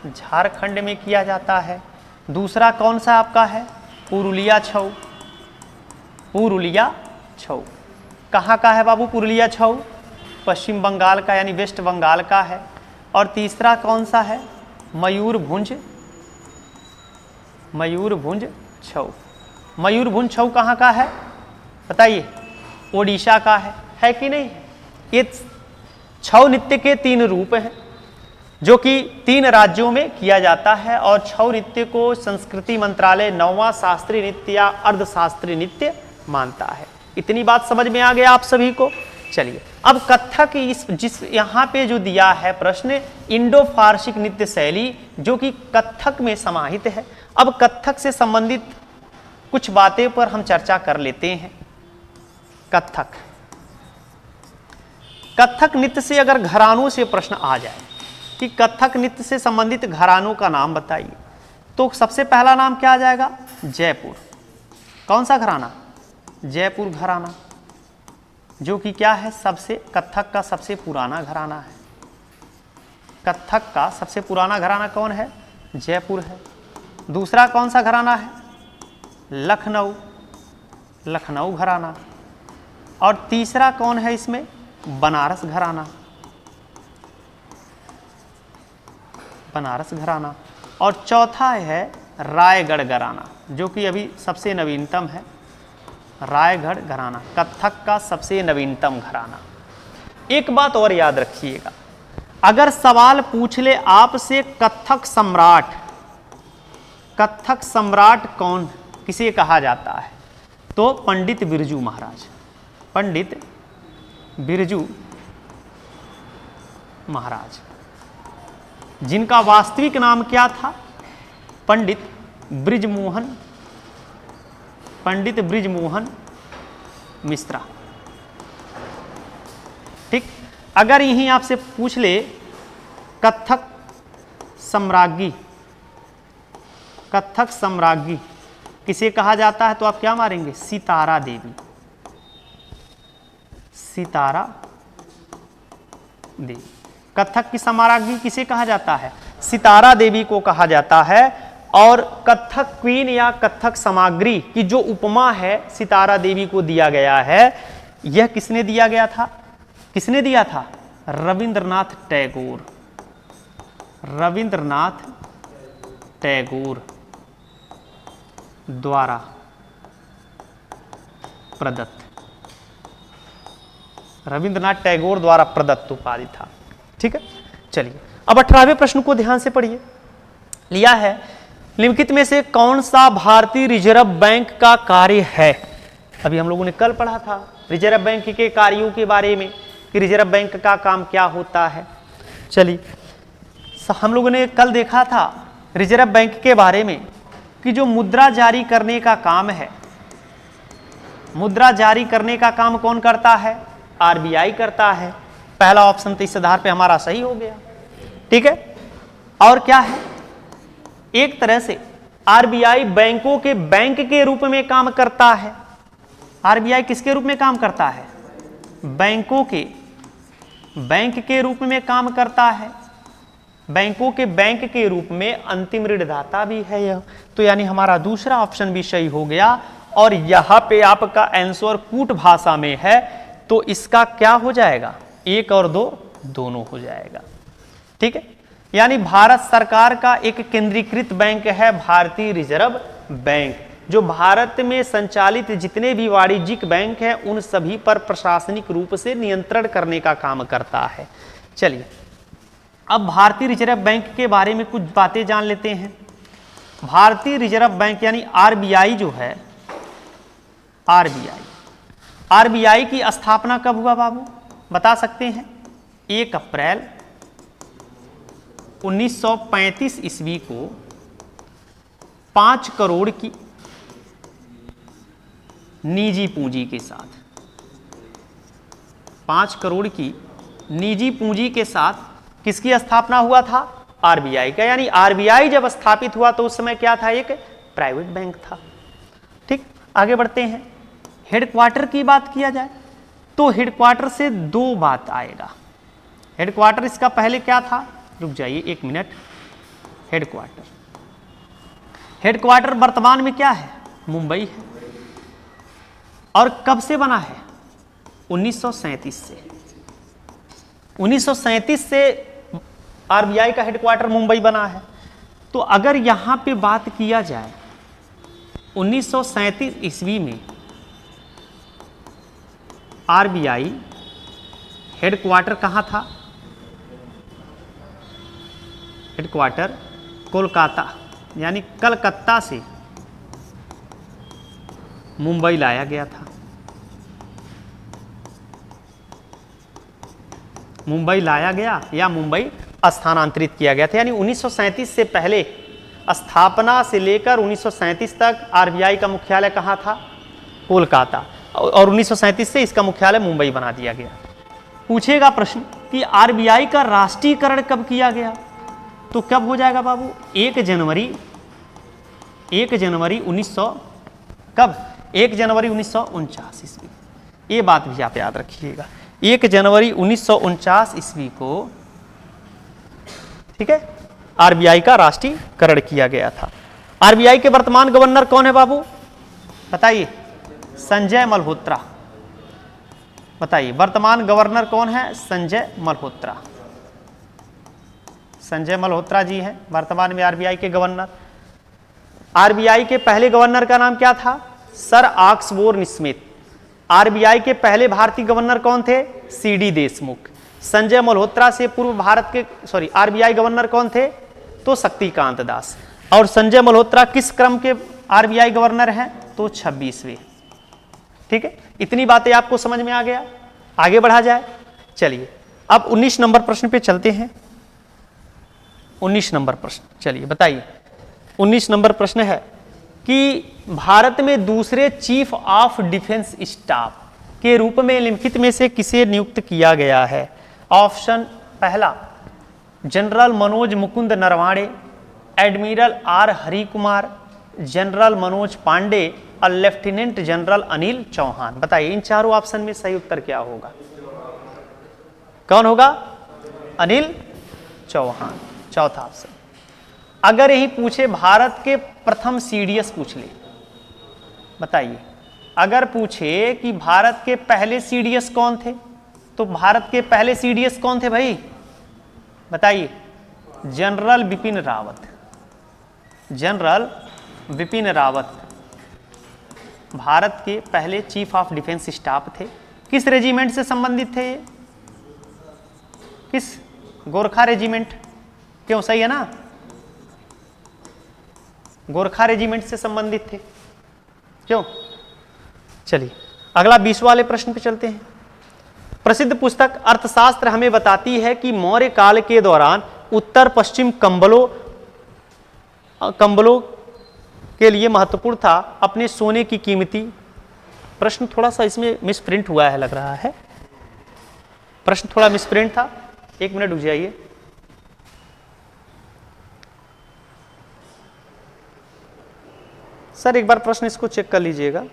Speaker 1: झारखंड में किया जाता है। दूसरा कौन सा आपका है? पुरुलिया छऊ। पुरुलिया छऊ कहाँ का है बाबू? पुरुलिया छऊ पश्चिम बंगाल का यानी वेस्ट बंगाल का है। और तीसरा कौन सा है? मयूरभंज छऊ। मयूरभंज छऊ कहाँ का है बताइए? ओडिशा का है कि नहीं? ये छऊ नृत्य के 3 रूप हैं जो कि 3 राज्यों में किया जाता है और छऊ नृत्य को संस्कृति मंत्रालय 9वां शास्त्रीय नृत्य या अर्धशास्त्रीय नृत्य मानता है। इतनी बात समझ में आ गया आप सभी को? चलिए अब कथक जिस यहाँ पे जो दिया है प्रश्न, इंडो फारसिक नृत्य शैली जो कि कथक में समाहित है। अब कथक से संबंधित कुछ बातें पर हम चर्चा कर लेते हैं। कथक नृत्य से अगर घरानों से प्रश्न आ जाए कि कथक नृत्य से संबंधित घरानों का नाम बताइए, तो सबसे पहला नाम क्या आ जाएगा? जयपुर। कौन सा घराना? जयपुर घराना, जो कि क्या है? कथक का सबसे पुराना घराना है। कथक का सबसे पुराना घराना कौन है? जयपुर है। दूसरा कौन सा घराना है? लखनऊ घराना। और तीसरा कौन है इसमें? बनारस घराना। और चौथा है रायगढ़ घराना, जो कि अभी सबसे नवीनतम है। रायगढ़ घराना कथक का सबसे नवीनतम घराना। एक बात और याद रखिएगा, अगर सवाल पूछ ले आपसे कथक सम्राट कौन किसे कहा जाता है, तो पंडित बिरजू महाराज, जिनका वास्तविक नाम क्या था? पंडित बृजमोहन मिश्रा। ठीक। अगर यहीं आपसे पूछ ले कथक सम्राज्ञी किसे कहा जाता है, तो आप क्या मारेंगे? सितारा देवी। कथक की सम्राज्ञी किसे कहा जाता है? सितारा देवी को कहा जाता है। और कथक क्वीन या कथक सामग्री की जो उपमा है सितारा देवी को दिया गया है, यह किसने दिया था? रविंद्रनाथ टैगोर द्वारा प्रदत्त उपाधि था। ठीक है। चलिए अब 18वें प्रश्न को ध्यान से पढ़िए। लिया है, निम्नलिखित में से कौन सा भारतीय रिजर्व बैंक का कार्य है? अभी हम लोगों ने कल पढ़ा था रिजर्व बैंक के कार्यों के बारे में कि रिजर्व बैंक का काम क्या होता है। चलिए हम लोगों ने कल देखा था रिजर्व बैंक के बारे में कि जो मुद्रा जारी करने का काम है, मुद्रा जारी करने का काम कौन करता है? आरबीआई करता है। पहला ऑप्शन तो इस आधार पे हमारा सही हो गया। ठीक है। और क्या है? एक तरह से आरबीआई बैंकों के बैंक के रूप में काम करता है। आरबीआई किसके रूप में काम करता है? बैंकों के बैंक के रूप में काम करता है। बैंकों के बैंक के रूप में अंतिम ऋणदाता भी है यह। तो यानी हमारा दूसरा ऑप्शन भी सही हो गया। और यहां पे आपका आंसर कूट भाषा में है, तो इसका क्या हो जाएगा? 1 और 2 दोनों हो जाएगा। ठीक है। यानी भारत सरकार का एक केंद्रीकृत बैंक है भारतीय रिजर्व बैंक, जो भारत में संचालित जितने भी वाणिज्यिक बैंक हैं उन सभी पर प्रशासनिक रूप से नियंत्रण करने का काम करता है। चलिए अब भारतीय रिजर्व बैंक के बारे में कुछ बातें जान लेते हैं। भारतीय रिजर्व बैंक यानी आरबीआई जो है, आरबीआई की स्थापना कब हुआ बाबू? बता सकते हैं? 1 अप्रैल 1935 ईस्वी को 5 करोड़ की निजी पूंजी के साथ, 5 करोड़ की निजी पूंजी के साथ किसकी स्थापना हुआ था? आरबीआई का। यानी आरबीआई जब स्थापित हुआ तो उस समय क्या था? एक प्राइवेट बैंक था। ठीक। आगे बढ़ते हैं। हेडक्वार्टर की बात किया जाए तो हेडक्वार्टर से 2 बात आएगा। हेडक्वार्टर इसका पहले क्या था? रुक जाइए 1 मिनट। हेडक्वार्टर वर्तमान में क्या है? मुंबई है। और कब से बना है? 1937 से। 1937 से आरबीआई का हेडक्वार्टर मुंबई बना है। तो अगर यहां पे बात किया जाए 1937 ईस्वी में आरबीआई हेडक्वार्टर कहां था? हेडक्वार्टर कोलकाता यानी कलकत्ता से मुंबई लाया गया था। मुंबई लाया गया या मुंबई स्थानांतरित किया गया था। यानी 1937 से पहले स्थापना से लेकर 1937 तक आरबीआई का मुख्यालय कहाँ था? कोलकाता। और 1937 से इसका मुख्यालय मुंबई बना दिया गया। पूछेगा प्रश्न कि आरबीआई का राष्ट्रीयकरण कब किया गया? तो कब हो जाएगा बाबू? 1 जनवरी 1900 कब? 1 जनवरी 1949 ईस्वी। ये बात भी आप याद रखिएगा। 1 जनवरी 1949 ईस्वी को, ठीक है, आरबीआई का राष्ट्रीयकरण किया गया था। आरबीआई के वर्तमान गवर्नर कौन है बाबू? बताइए। संजय मल्होत्रा। बताइए वर्तमान गवर्नर कौन है? संजय मल्होत्रा। संजय मल्होत्रा जी हैं वर्तमान में आरबीआई के गवर्नर। आरबीआई के पहले गवर्नर का नाम क्या था? Sir ऑक्सबोर्न Smith. आरबीआई के पहले भारतीय गवर्नर कौन थे? सीडी देशमुख। संजय मल्होत्रा से पूर्व भारत के आरबीआई गवर्नर कौन थे? तो शक्तिकांत दास। और संजय मल्होत्रा किस क्रम के आरबीआई गवर्नर हैं? तो 26वें। ठीक है, इतनी बातें आपको समझ में आ गया। आगे बढ़ा जाए। चलिए अब 19 नंबर प्रश्न पे चलते हैं। 19 नंबर प्रश्न, चलिए बताइए। 19 नंबर प्रश्न है कि भारत में दूसरे चीफ ऑफ डिफेंस स्टाफ के रूप में निम्नलिखित में से किसे नियुक्त किया गया है? ऑप्शन पहला general Manoj Mukund Naravane, admiral R Hari Kumar, general Manoj Pande और लेफ्टिनेंट जनरल अनिल चौहान। बताइए इन चारों ऑप्शन में सही उत्तर क्या होगा? कौन होगा? अनिल चौहान, चौथा ऑप्शन। अगर यही पूछे भारत के प्रथम सीडीएस पूछ ले, बताइए। अगर पूछे कि भारत के पहले सीडीएस कौन थे, तो भारत के पहले सीडीएस कौन थे भाई? बताइए। जनरल बिपिन रावत। जनरल बिपिन रावत भारत के पहले चीफ ऑफ डिफेंस स्टाफ थे। किस रेजिमेंट से संबंधित थे ये? किस? गोरखा रेजिमेंट। क्यों? सही है ना, गोरखा रेजिमेंट से संबंधित थे। क्यों? चलिए अगला 20 वाले प्रश्न पे चलते हैं। प्रसिद्ध पुस्तक अर्थशास्त्र हमें बताती है कि मौर्य काल के दौरान उत्तर पश्चिम कंबलों के लिए महत्वपूर्ण था अपने सोने की कीमती। प्रश्न थोड़ा सा इसमें मिसप्रिंट हुआ है, लग रहा है प्रश्न थोड़ा मिसप्रिंट था। 1 मिनट रुक जाइए। सर एक बार प्रश्न इसको चेक कर लीजिएगा।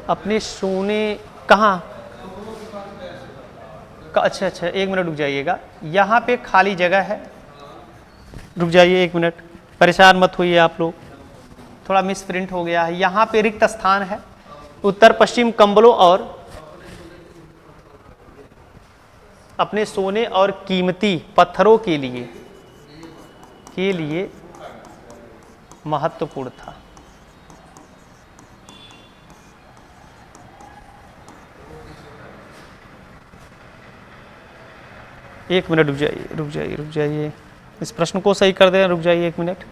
Speaker 1: अपने सोने कहाँ? अच्छा, 1 मिनट रुक जाइएगा। यहाँ पे खाली जगह है, रुक जाइए 1 मिनट, परेशान मत होइए आप लोग, थोड़ा मिसप्रिंट हो गया है। यहाँ पे रिक्त स्थान है। उत्तर पश्चिम कंबलों और अपने सोने और कीमती पत्थरों के लिए महत्वपूर्ण था। एक मिनट रुक जाइए, इस प्रश्न को सही कर दें। रुक जाइए 1 मिनट।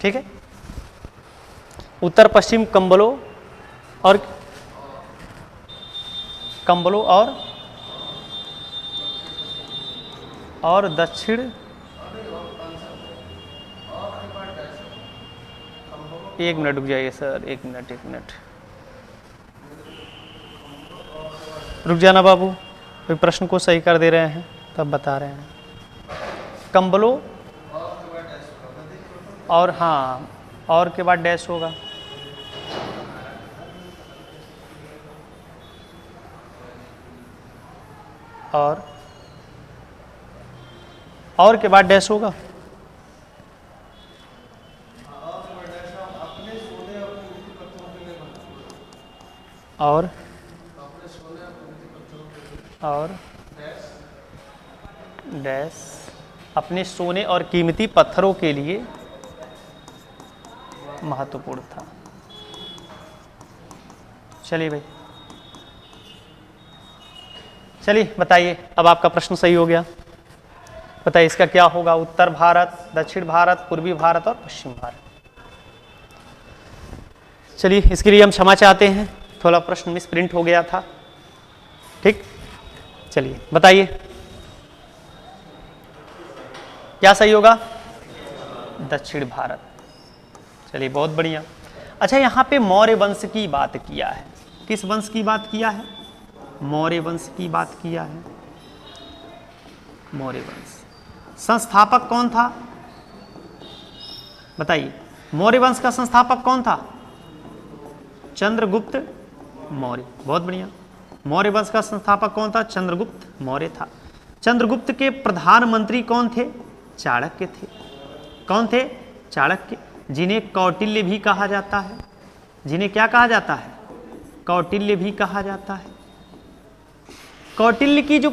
Speaker 1: ठीक है, उत्तर पश्चिम कंबलों और दक्षिण एक मिनट रुक जाइए सर, एक मिनट रुक जाना बाबू, कोई प्रश्न को सही कर दे रहे हैं तब बता रहे हैं। कंबलों और, हाँ, और के बाद डैश होगा। और के बाद डैश होगा। और डैश अपने सोने और कीमती पत्थरों के लिए महत्वपूर्ण था। चलिए भाई, चलिए बताइए, अब आपका प्रश्न सही हो गया। बताइए इसका क्या होगा? उत्तर भारत, दक्षिण भारत, पूर्वी भारत और पश्चिम भारत। चलिए इसके लिए हम क्षमा चाहते हैं, थोड़ा प्रश्न मिस प्रिंट हो गया था। ठीक, चलिए बताइए क्या सही होगा? दक्षिण भारत। चलिए बहुत बढ़िया। अच्छा, यहाँ पे मौर्य वंश की बात किया है। किस वंश की बात किया है? मौर्य वंश की बात किया है। मौर्य वंश संस्थापक कौन था? बताइए, मौर्य वंश का संस्थापक कौन था? चंद्रगुप्त मौर्य। बहुत बढ़िया। मौर्य वंश का संस्थापक कौन था? चंद्रगुप्त मौर्य था। चंद्रगुप्त के प्रधानमंत्री कौन थे? चाणक्य थे। कौन थे? चाणक्य, जिन्हें कौटिल्य भी कहा जाता है। जिन्हें क्या कहा जाता है? कौटिल्य भी कहा जाता है। कौटिल्य की जो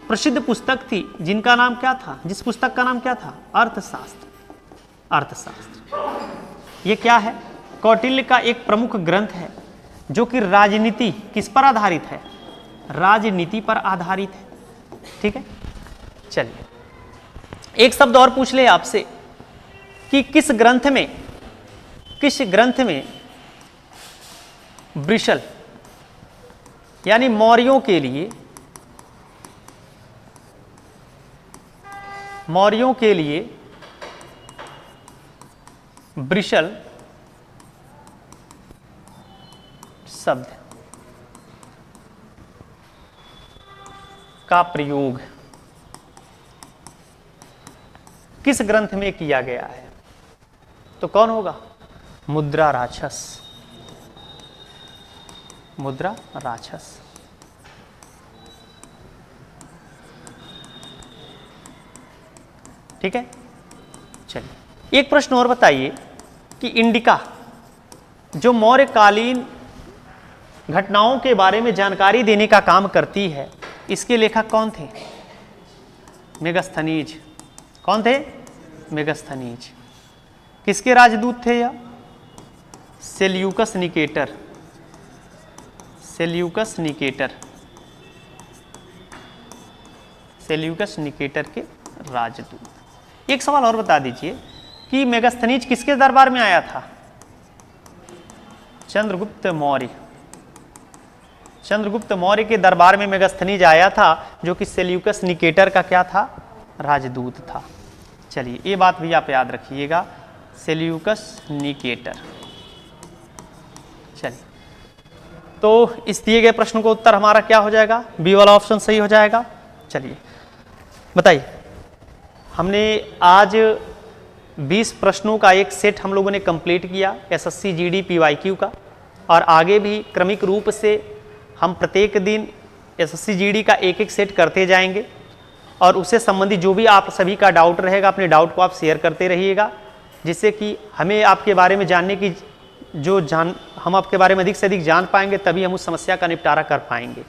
Speaker 1: प्रसिद्ध पुस्तक थी, जिनका नाम क्या था? जिस पुस्तक का नाम क्या था? अर्थशास्त्र। अर्थशास्त्र ये क्या है? कौटिल्य का एक प्रमुख ग्रंथ है जो कि राजनीति किस पर आधारित है? राजनीति पर आधारित है। ठीक है, चलिए एक शब्द और पूछ ले आपसे कि किस ग्रंथ में वृषल यानी मौर्यों के लिए वृषल शब्द का प्रयोग किस ग्रंथ में किया गया है? तो कौन होगा? मुद्रा राक्षस। मुद्रा राक्षस। ठीक है, चलिए एक प्रश्न और बताइए कि इंडिका जो मौर्यकालीन घटनाओं के बारे में जानकारी देने का काम करती है, इसके लेखक कौन थे? मेगस्थनीज। कौन थे? मेगस्थनीज। किसके राजदूत थे यह? Seleucus Nicator. Seleucus Nicator. Seleucus Nicator के राजदूत। एक सवाल और बता दीजिए कि मेगस्थनीज किसके दरबार में आया था? चंद्रगुप्त मौर्य। चंद्रगुप्त मौर्य के दरबार में मेगस्थनीज आया था, जो कि सेल्यूकस निकेटर का क्या था? राजदूत था। चलिए ये बात भी आप याद रखिएगा, सेल्यूकस निकेटर। चलिए तो इस दिए गए प्रश्न को उत्तर हमारा क्या हो जाएगा? बी वाला ऑप्शन सही हो जाएगा। चलिए बताइए, हमने आज 20 प्रश्नों का एक सेट हम लोगों ने कंप्लीट किया एसएससी जीडी पीवाईक्यू का, और आगे भी क्रमिक रूप से हम प्रत्येक दिन एसएससी जीडी का एक एक सेट करते जाएंगे, और उससे संबंधित जो भी आप सभी का डाउट रहेगा, अपने डाउट को आप शेयर करते रहिएगा, जिससे कि हमें आपके बारे में जानने की हम आपके बारे में अधिक से अधिक जान पाएंगे, तभी हम उस समस्या का निपटारा कर पाएंगे।